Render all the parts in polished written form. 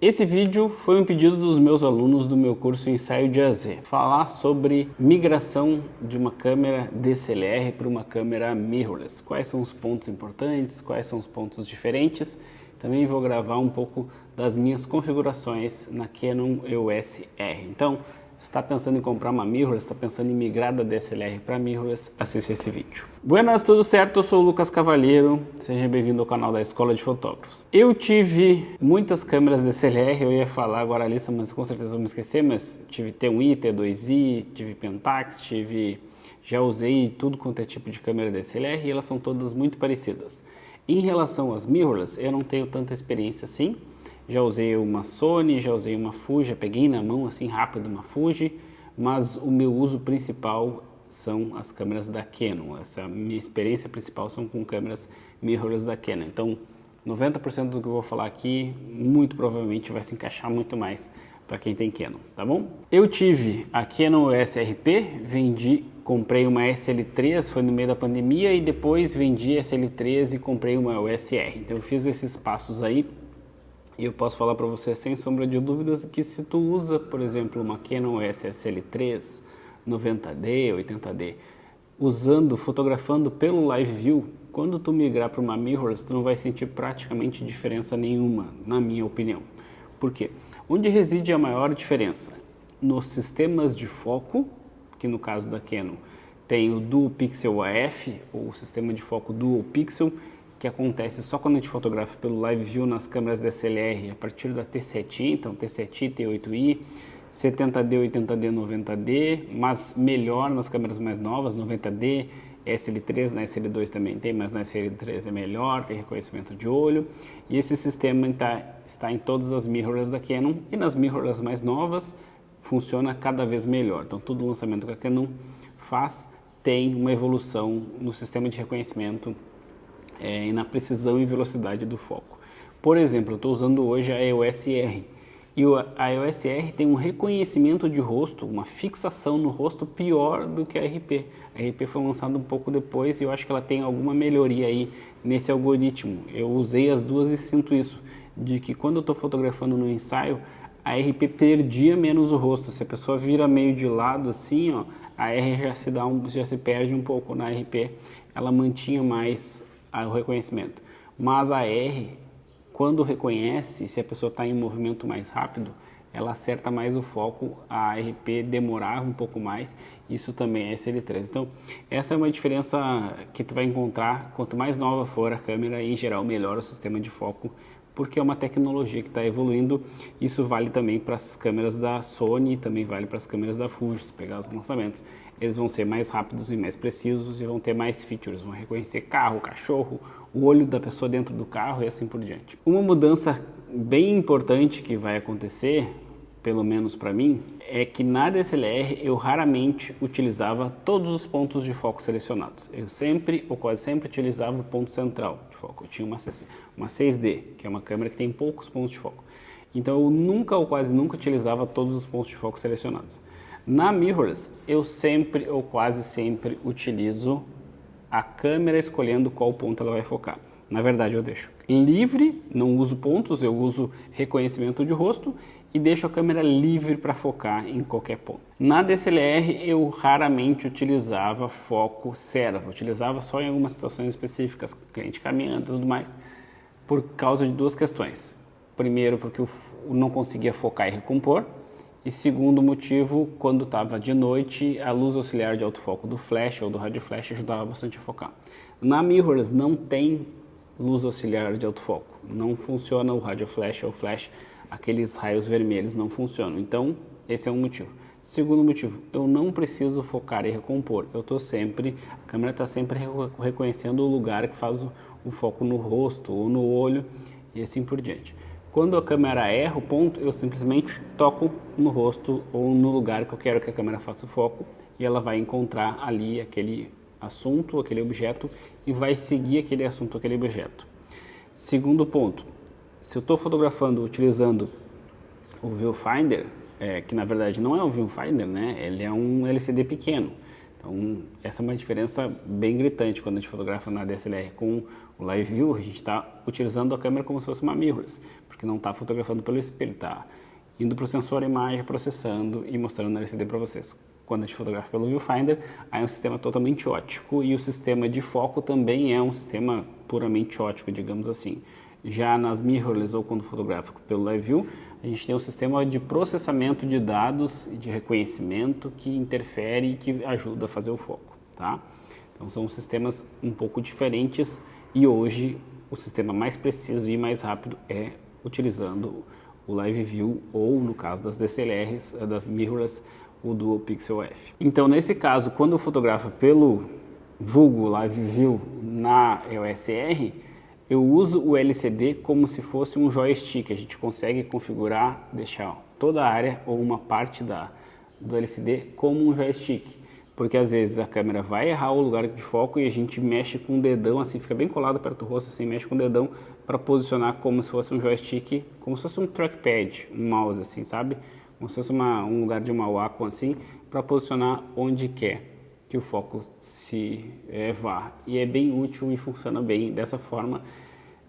Esse vídeo foi um pedido dos meus alunos do meu curso Ensaio de AZ. Falar sobre migração de uma câmera DSLR para uma câmera mirrorless. Quais são os pontos importantes, quais são os pontos diferentes. Também vou gravar um pouco das minhas configurações na Canon EOS R. Então, se está pensando em comprar uma mirrorless, está pensando em migrar da DSLR para mirrorless, assista esse vídeo. Buenas, tudo certo? Eu sou o Lucas Cavalheiro, seja bem-vindo ao canal da Escola de Fotógrafos. Eu tive muitas câmeras DSLR, eu ia falar agora a lista, mas com certeza vou me esquecer, mas tive T1i, T2i, tive Pentax, já usei tudo quanto é tipo de câmera DSLR e elas são todas muito parecidas. Em relação às mirrorless, eu não tenho tanta experiência assim. Já usei uma Sony, já usei uma Fuji, já peguei na mão assim rápido uma Fuji, mas o meu uso principal são as câmeras da Canon. Essa minha experiência principal são com câmeras mirrorless da Canon. Então, 90% do que eu vou falar aqui, muito provavelmente vai se encaixar muito mais para quem tem Canon, tá bom? Eu tive a Canon EOS RP, comprei uma SL3, foi no meio da pandemia, e depois vendi a SL3 e comprei uma EOS R. Então eu fiz esses passos aí. E eu posso falar para você sem sombra de dúvidas que se tu usa, por exemplo, uma Canon EOS SL3, 90D, 80D, fotografando pelo Live View, quando tu migrar para uma mirrorless, tu não vai sentir praticamente diferença nenhuma, na minha opinião. Por quê? Onde reside a maior diferença? Nos sistemas de foco, que no caso da Canon tem o Dual Pixel AF, ou o sistema de foco Dual Pixel, que acontece só quando a gente fotografa pelo Live View nas câmeras DSLR a partir da T7i, então T7i, T8i, 70D, 80D, 90D, mas melhor nas câmeras mais novas, 90D, SL3, na SL2 também tem, mas na SL3 é melhor, tem reconhecimento de olho, e esse sistema está em todas as mirrorless da Canon, e nas mirrorless mais novas funciona cada vez melhor. Então todo lançamento que a Canon faz tem uma evolução no sistema de reconhecimento e na precisão e velocidade do foco. Por exemplo, eu estou usando hoje a EOS R, e a EOS R tem um reconhecimento de rosto, uma fixação no rosto pior do que a RP. A RP foi lançada um pouco depois e eu acho que ela tem alguma melhoria aí nesse algoritmo. Eu usei as duas e sinto isso, de que quando eu estou fotografando no ensaio, a RP perdia menos o rosto. Se a pessoa vira meio de lado assim, ó, a R já se perde um pouco. Na RP ela mantinha mais o reconhecimento, mas a R, quando reconhece, se a pessoa está em movimento mais rápido, ela acerta mais o foco. A RP demorava um pouco mais, isso também é SL3. Então essa é uma diferença que tu vai encontrar, quanto mais nova for a câmera, em geral melhor o sistema de foco, porque é uma tecnologia que está evoluindo. Isso vale também para as câmeras da Sony, também vale para as câmeras da Fuji. Se pegar os lançamentos, eles vão ser mais rápidos e mais precisos e vão ter mais features, vão reconhecer carro, cachorro, o olho da pessoa dentro do carro e assim por diante. Uma mudança bem importante que vai acontecer, pelo menos para mim, é que na DSLR eu raramente utilizava todos os pontos de foco selecionados. Eu sempre, ou quase sempre, utilizava o ponto central de foco. Eu tinha uma 6D, que é uma câmera que tem poucos pontos de foco. Então eu nunca ou quase nunca utilizava todos os pontos de foco selecionados. Na mirrorless, eu sempre ou quase sempre utilizo a câmera escolhendo qual ponto ela vai focar. Na verdade, eu deixo livre, não uso pontos, eu uso reconhecimento de rosto e deixo a câmera livre para focar em qualquer ponto. Na DSLR, eu raramente utilizava foco servo, utilizava só em algumas situações específicas, cliente caminhando e tudo mais, por causa de duas questões. Primeiro, porque eu não conseguia focar e recompor, e segundo motivo, quando estava de noite, a luz auxiliar de autofoco do flash ou do rádio flash ajudava bastante a focar. Na mirrorless não tem luz auxiliar de autofoco, não funciona o rádio flash ou flash, aqueles raios vermelhos não funcionam. Então esse é um motivo. Segundo motivo, eu não preciso focar e recompor, a câmera está sempre reconhecendo o lugar que faz o foco no rosto ou no olho e assim por diante. Quando a câmera erra o ponto, eu simplesmente toco no rosto ou no lugar que eu quero que a câmera faça o foco e ela vai encontrar ali aquele assunto, aquele objeto e vai seguir aquele assunto, aquele objeto. Segundo ponto, se eu estou fotografando utilizando o Viewfinder, que na verdade não é um Viewfinder, né? Ele é um LCD pequeno. Então, essa é uma diferença bem gritante quando a gente fotografa na DSLR com o Live View. A gente está utilizando a câmera como se fosse uma mirrorless, porque não está fotografando pelo espelho, está indo para o sensor a imagem, processando e mostrando no LCD para vocês. Quando a gente fotografa pelo Viewfinder, aí é um sistema totalmente óptico e o sistema de foco também é um sistema puramente óptico, digamos assim. Já nas mirrorless ou quando fotográfico pelo Live View, a gente tem um sistema de processamento de dados e de reconhecimento que interfere e que ajuda a fazer o foco, tá? Então são sistemas um pouco diferentes e hoje o sistema mais preciso e mais rápido é utilizando o Live View ou, no caso das DSLRs, das mirrorless, o Dual Pixel F. Então nesse caso, quando eu fotografo pelo vulgo Live View na EOS R, eu uso o LCD como se fosse um joystick. A gente consegue configurar, deixar toda a área ou uma parte do LCD como um joystick. Porque às vezes a câmera vai errar o lugar de foco e a gente mexe com o dedão, assim, fica bem colado perto do rosto, assim, mexe com o dedão para posicionar como se fosse um joystick, como se fosse um trackpad, um mouse, assim, sabe? Como se fosse um lugar de uma Wacom, assim, para posicionar onde quer que o foco se vá. E é bem útil e funciona bem dessa forma,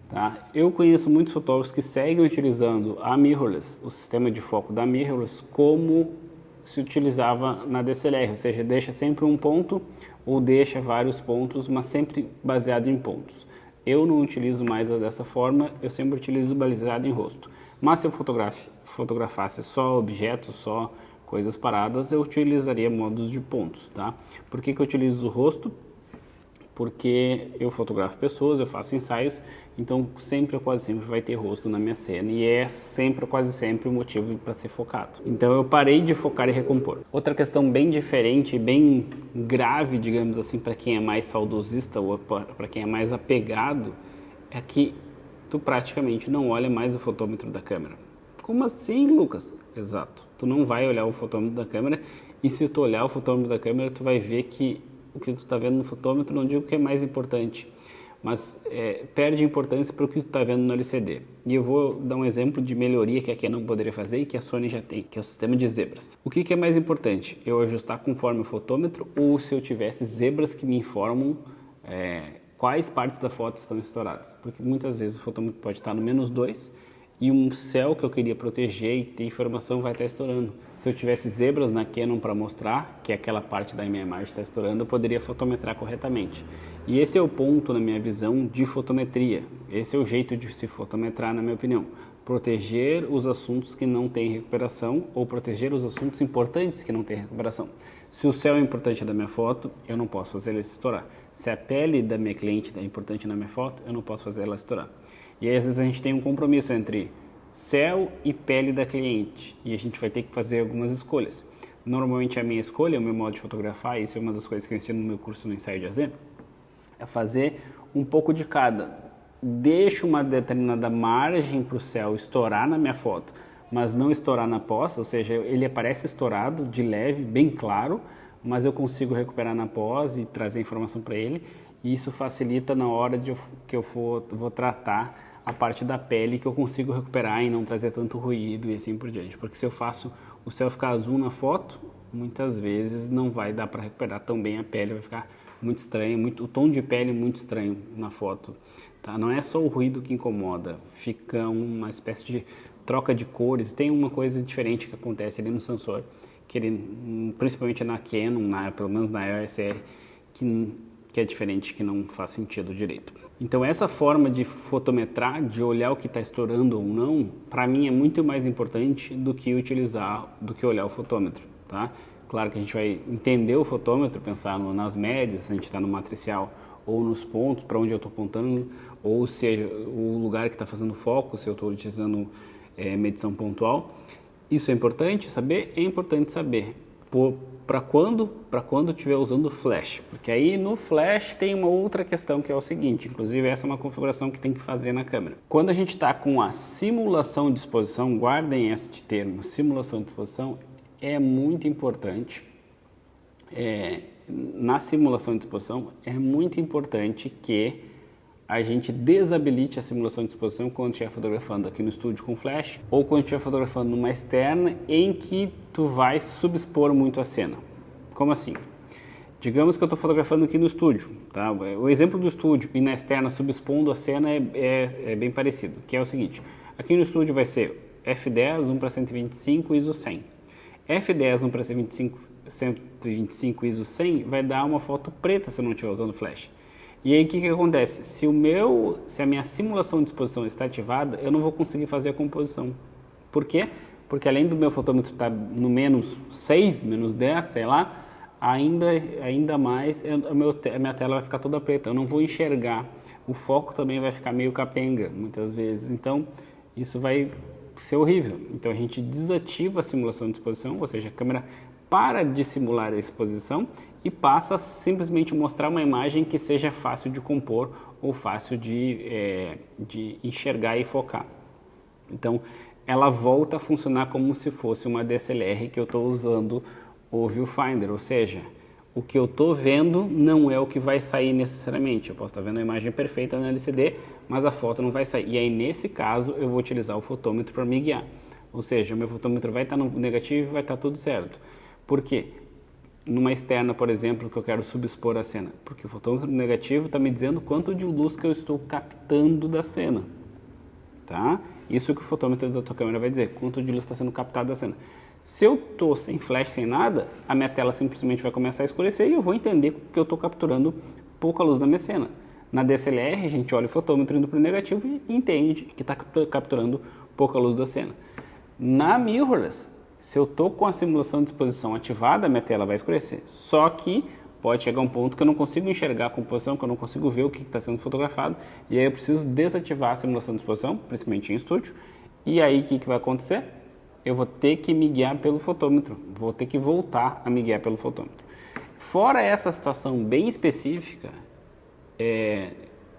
tá? Eu conheço muitos fotógrafos que seguem utilizando a mirrorless, o sistema de foco da mirrorless, como se utilizava na DSLR, ou seja, deixa sempre um ponto ou deixa vários pontos, mas sempre baseado em pontos. Eu não utilizo mais dessa forma, eu sempre utilizo baseado em rosto. Mas se eu fotografasse só objetos, só coisas paradas, eu utilizaria modos de pontos, tá? Por que eu utilizo o rosto? Porque eu fotografo pessoas, eu faço ensaios, então sempre ou quase sempre vai ter rosto na minha cena e é sempre ou quase sempre o motivo para ser focado. Então eu parei de focar e recompor. Outra questão bem diferente, bem grave, digamos assim, para quem é mais saudosista ou para quem é mais apegado, é que tu praticamente não olha mais o fotômetro da câmera. Como assim, Lucas? Exato. Tu não vai olhar o fotômetro da câmera e se tu olhar o fotômetro da câmera, tu vai ver que o que tu está vendo no fotômetro, não digo que é mais importante, mas perde importância para o que tu está vendo no LCD. E eu vou dar um exemplo de melhoria que a Canon poderia fazer e que a Sony já tem, que é o sistema de zebras. O que é mais importante? Eu ajustar conforme o fotômetro ou se eu tivesse zebras que me informam quais partes da foto estão estouradas? Porque muitas vezes o fotômetro pode estar no -2 e um céu que eu queria proteger e ter informação vai estar estourando. Se eu tivesse zebras na Canon para mostrar que aquela parte da minha imagem está estourando, eu poderia fotometrar corretamente. E esse é o ponto, na minha visão, de fotometria. Esse é o jeito de se fotometrar, na minha opinião. Proteger os assuntos que não têm recuperação ou proteger os assuntos importantes que não têm recuperação. Se o céu é importante da minha foto, eu não posso fazer ele estourar. Se a pele da minha cliente é importante na minha foto, eu não posso fazer ela estourar. E aí, às vezes a gente tem um compromisso entre céu e pele da cliente e a gente vai ter que fazer algumas escolhas. Normalmente a minha escolha, o meu modo de fotografar, isso é uma das coisas que eu ensino no meu curso no Ensaio de AZ, é fazer um pouco de cada. Deixo uma determinada margem para o céu estourar na minha foto, mas não estourar na pós, ou seja, ele aparece estourado de leve, bem claro, mas eu consigo recuperar na pós e trazer informação para ele. E isso facilita na hora que eu vou tratar a parte da pele que eu consigo recuperar e não trazer tanto ruído e assim por diante. Porque se eu faço o céu ficar azul na foto, muitas vezes não vai dar para recuperar tão bem a pele, vai ficar muito estranho, o tom de pele muito estranho na foto. Tá? Não é só o ruído que incomoda, fica uma espécie de troca de cores, tem uma coisa diferente que acontece ali no sensor, que ele, principalmente na Canon, pelo menos na EOS R, que é diferente, que não faz sentido direito. Então essa forma de fotometrar, de olhar o que está estourando ou não, para mim é muito mais importante do que olhar o fotômetro, tá? Claro que a gente vai entender o fotômetro, pensar nas médias, se a gente está no matricial ou nos pontos, para onde eu estou apontando, ou se o lugar que está fazendo foco, se eu estou utilizando medição pontual. Isso é importante saber? É importante saber. Para quando estiver usando flash, porque aí no flash tem uma outra questão que é o seguinte, inclusive essa é uma configuração que tem que fazer na câmera. Quando a gente está com a simulação de exposição, guardem este termo, simulação de exposição, é muito importante, na simulação de exposição é muito importante que a gente desabilite a simulação de exposição quando estiver fotografando aqui no estúdio com flash ou quando estiver fotografando numa externa em que tu vai subexpor muito a cena. Como assim? Digamos que eu estou fotografando aqui no estúdio, tá? O exemplo do estúdio e na externa subexpondo a cena é bem parecido, que é o seguinte. Aqui no estúdio vai ser f10, 1:125, ISO 100. f10, 1:125, ISO 100 vai dar uma foto preta se eu não estiver usando flash. E aí o que acontece? Se a minha simulação de exposição está ativada, eu não vou conseguir fazer a composição. Por quê? Porque além do meu fotômetro estar no menos 6, menos 10, sei lá, ainda mais a minha tela vai ficar toda preta. Eu não vou enxergar. O foco também vai ficar meio capenga, muitas vezes. Então, isso vai ser horrível. Então, a gente desativa a simulação de exposição, ou seja, a câmera para de simular a exposição e passa a simplesmente mostrar uma imagem que seja fácil de compor ou fácil de enxergar e focar. Então, ela volta a funcionar como se fosse uma DSLR que eu estou usando o viewfinder, ou seja, o que eu estou vendo não é o que vai sair necessariamente. Eu posso estar vendo a imagem perfeita no LCD, mas a foto não vai sair. E aí, nesse caso, eu vou utilizar o fotômetro para me guiar. Ou seja, o meu fotômetro vai estar no negativo e vai estar tudo certo. Por quê? Numa externa, por exemplo, que eu quero subexpor a cena. Porque o fotômetro negativo está me dizendo quanto de luz que eu estou captando da cena. Tá? Isso que o fotômetro da tua câmera vai dizer, quanto de luz está sendo captado da cena. Se eu estou sem flash, sem nada, a minha tela simplesmente vai começar a escurecer e eu vou entender que eu estou capturando pouca luz da minha cena. Na DSLR, a gente olha o fotômetro indo para o negativo e entende que está capturando pouca luz da cena. Na mirrorless, se eu estou com a simulação de exposição ativada, a minha tela vai escurecer. Só que pode chegar um ponto que eu não consigo enxergar a composição, que eu não consigo ver o que está sendo fotografado, e aí eu preciso desativar a simulação de exposição, principalmente em estúdio, e aí o que vai acontecer? Eu vou ter que me guiar pelo fotômetro, vou ter que voltar a me guiar pelo fotômetro. Fora essa situação bem específica,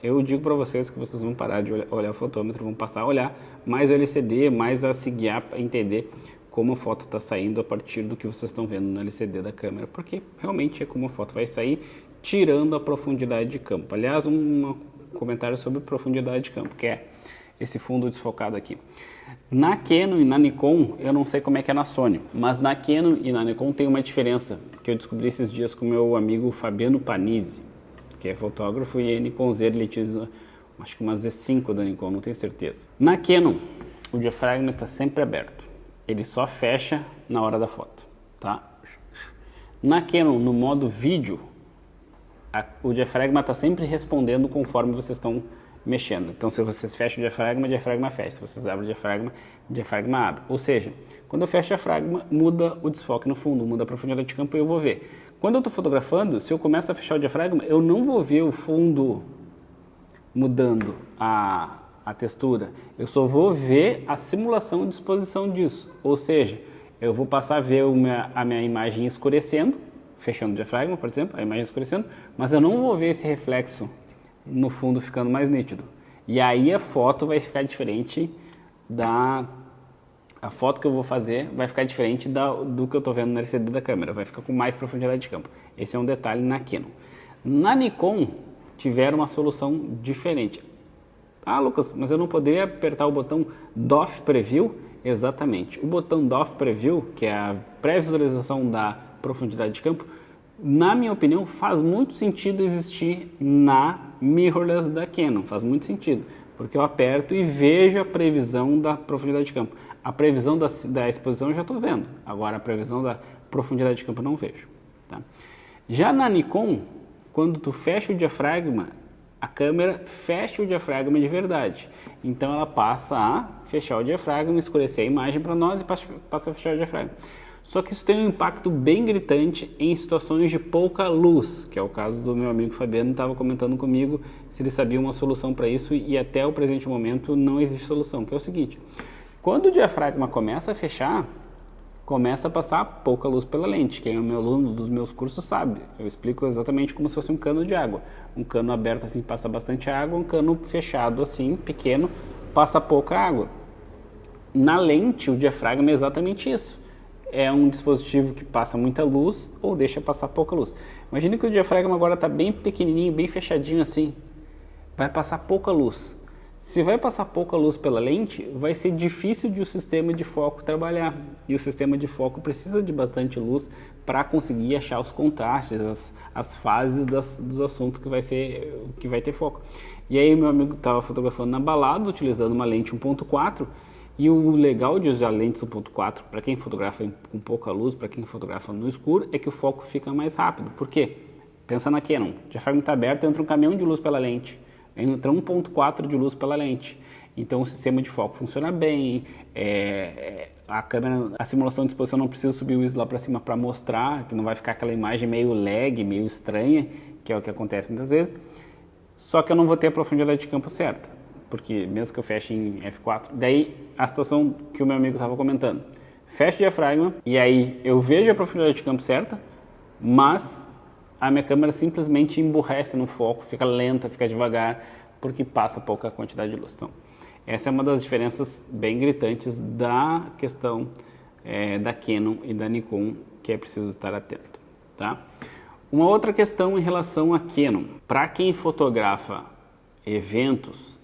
eu digo para vocês que vocês vão parar de olhar o fotômetro, vão passar a olhar mais o LCD, mais a se guiar para entender como a foto está saindo a partir do que vocês estão vendo no LCD da câmera, porque realmente é como a foto vai sair, tirando a profundidade de campo. Aliás, um comentário sobre profundidade de campo, que é esse fundo desfocado aqui. Na Canon e na Nikon, eu não sei como é que é na Sony, mas na Canon e na Nikon tem uma diferença que eu descobri esses dias com meu amigo Fabiano Panizzi, que é fotógrafo, e a Nikon Z ele utiliza, acho que uma Z5 da Nikon, não tenho certeza. Na Canon, o diafragma está sempre aberto. Ele só fecha na hora da foto, tá? Na Canon, no modo vídeo, o diafragma está sempre respondendo conforme vocês estão mexendo. Então, se vocês fecham o diafragma fecha. Se vocês abrem o diafragma abre. Ou seja, quando eu fecho o diafragma, muda o desfoque no fundo, muda a profundidade de campo e eu vou ver. Quando eu estou fotografando, se eu começo a fechar o diafragma, eu não vou ver o fundo mudando a textura, eu só vou ver a simulação de exposição disso, ou seja, eu vou passar a ver a minha imagem escurecendo, fechando o diafragma, por exemplo, a imagem escurecendo, mas eu não vou ver esse reflexo no fundo ficando mais nítido. E aí a foto vai ficar diferente a foto que eu vou fazer vai ficar diferente do que eu estou vendo no LCD da câmera, vai ficar com mais profundidade de campo. Esse é um detalhe na Canon. Na Nikon, tiveram uma solução diferente. Ah, Lucas, mas eu não poderia apertar o botão DOF Preview? Exatamente. O botão DOF Preview, que é a pré-visualização da profundidade de campo, na minha opinião, faz muito sentido existir na mirrorless da Canon. Faz muito sentido, porque eu aperto e vejo a previsão da profundidade de campo. A previsão da exposição eu já estou vendo. Agora, a previsão da profundidade de campo eu não vejo. Tá? Já na Nikon, quando tu fecha o diafragma, a câmera fecha o diafragma de verdade. Então ela passa a fechar o diafragma, escurecer a imagem para nós e passa a fechar o diafragma. Só que isso tem um impacto bem gritante em situações de pouca luz, que é o caso do meu amigo Fabiano, estava comentando comigo se ele sabia uma solução para isso e até o presente momento não existe solução, que é o seguinte: quando o diafragma começa a fechar, começa a passar pouca luz pela lente. Quem é o meu aluno dos meus cursos sabe. Eu explico exatamente como se fosse um cano de água. Um cano aberto assim passa bastante água, um cano fechado assim, pequeno, passa pouca água. Na lente, o diafragma é exatamente isso. É um dispositivo que passa muita luz ou deixa passar pouca luz. Imagina que o diafragma agora está bem pequenininho, bem fechadinho assim. Vai passar pouca luz. Se vai passar pouca luz pela lente, vai ser difícil de o sistema de foco trabalhar. E o sistema de foco precisa de bastante luz para conseguir achar os contrastes, as fases dos assuntos que vai ter foco. E aí meu amigo estava fotografando na balada, utilizando uma lente 1.4, e o legal de usar lentes 1.4 para quem fotografa com pouca luz, para quem fotografa no escuro, é que o foco fica mais rápido. Por quê? Pensa na Canon, o diafragma está aberto, entra um caminhão de luz pela lente. Entra 1.4 de luz pela lente. Então o sistema de foco funciona bem, a câmera, a simulação de exposição não precisa subir o ISO lá para cima para mostrar, que não vai ficar aquela imagem meio lag, meio estranha, que é o que acontece muitas vezes. Só que eu não vou ter a profundidade de campo certa, porque mesmo que eu feche em f4, daí a situação que o meu amigo estava comentando, fecho o diafragma e aí eu vejo a profundidade de campo certa, mas a minha câmera simplesmente emburrece no foco, fica lenta, fica devagar, porque passa pouca quantidade de luz. Então, essa é uma das diferenças bem gritantes da questão da Canon e da Nikon, que é preciso estar atento, tá? Uma outra questão em relação à Canon. Para quem fotografa eventos,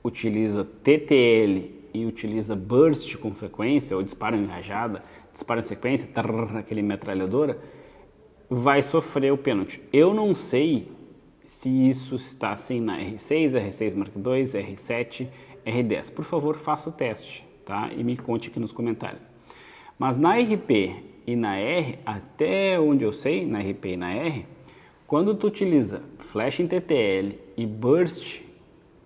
utiliza TTL e utiliza burst com frequência, ou disparo em rajada, disparo em sequência, aquele metralhadora, vai sofrer o pênalti. Eu não sei se isso está assim na R6, R6 Mark II, R7, R10. Por favor, faça o teste, tá? E me conte aqui nos comentários. Mas na RP e na R, até onde eu sei, na RP e na R, quando tu utiliza flash em TTL e burst,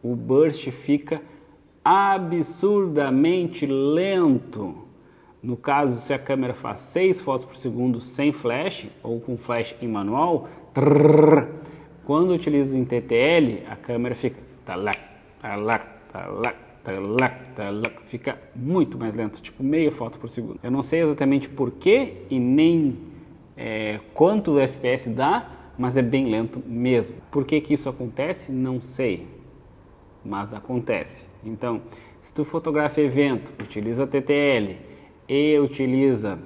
o burst fica absurdamente lento. No caso, se a câmera faz 6 fotos por segundo sem flash ou com flash em manual, quando utiliza em TTL, a câmera fica fica muito mais lento, tipo meia foto por segundo. Eu não sei exatamente porquê e nem quanto o FPS dá, mas é bem lento mesmo. Por que que isso acontece? Não sei, mas acontece. Então, se tu fotografa evento, utiliza TTL, e utiliza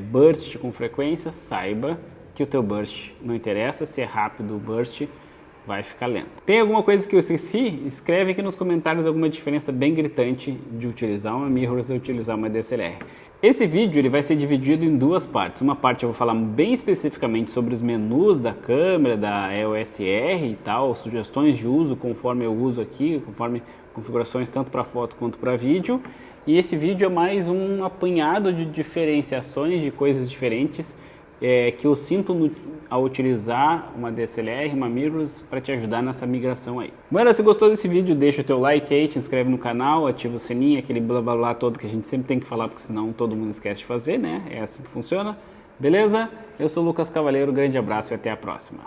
burst com frequência, saiba que o teu burst não interessa, se é rápido o burst vai ficar lento. Tem alguma coisa que eu esqueci? Escreve aqui nos comentários alguma diferença bem gritante de utilizar uma mirrorless e utilizar uma DSLR. Esse vídeo ele vai ser dividido em duas partes. Uma parte eu vou falar bem especificamente sobre os menus da câmera, da EOS R e tal, sugestões de uso conforme eu uso aqui, conforme configurações tanto para foto quanto para vídeo. E esse vídeo é mais um apanhado de diferenciações de coisas diferentes que eu sinto ao utilizar uma DSLR, uma mirrorless, para te ajudar nessa migração aí. Mano, se gostou desse vídeo, deixa o teu like aí, te inscreve no canal, ativa o sininho, aquele blá blá blá todo que a gente sempre tem que falar, porque senão todo mundo esquece de fazer, né? É assim que funciona. Beleza? Eu sou o Lucas Cavaleiro, grande abraço e até a próxima.